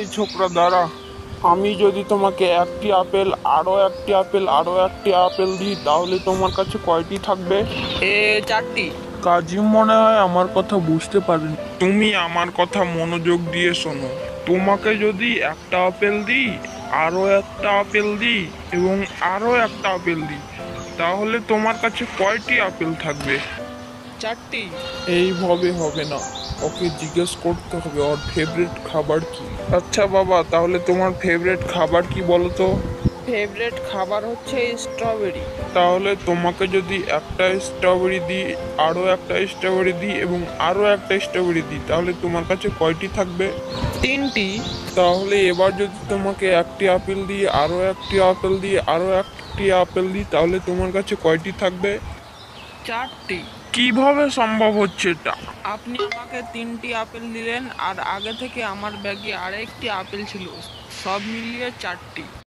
এই ছোকরা দাঁড়া, আমি যদি তোমাকে একটি আপেল আরো একটি আপেল আরো একটি আপেল দিই তাহলে তোমার কাছে কয়টি থাকবে? চারটি। কাজী মনে হয় আমার কথা বুঝতে পারেনি। তুমি আমার কথা মনোযোগ দিয়ে শোনো। তোমাকে যদি একটা আপেল দিই, আরো একটা আপেল দিই এবং আরো একটা আপেল দিই তাহলে তোমার কাছে কয়টি আপেল থাকবে? চারটি। এইভাবে হবে না, ওকে জিজ্ঞেস করতে হবে ওর ফেভারিট খাবার কি। আচ্ছা বাবা, তাহলে তোমার ফেভারিট খাবার কি বলো তো? ফেভারিট খাবার হচ্ছে স্ট্রবেরি। তাহলে তোমাকে যদি একটা স্ট্রবেরি দিই, আরো একটা স্ট্রবেরি দিই এবং আরো একটা স্ট্রবেরি দিই তাহলে তোমার কাছে কয়টি থাকবে? তিনটি। তাহলে এবার যদি তোমাকে একটি আপেল দিই, আরো একটি আপেল দিই, আরো একটি আপেল দিই তাহলে তোমার কাছে কয়টি থাকবে? চারটি। কিভাবে সম্ভব হচ্ছে এটা? আপনি আমাকে তিনটি আপেল দিলেন আর আগে থেকে আমার ব্যাগে আরেকটি আপেল ছিল, সব মিলিয়ে চারটি।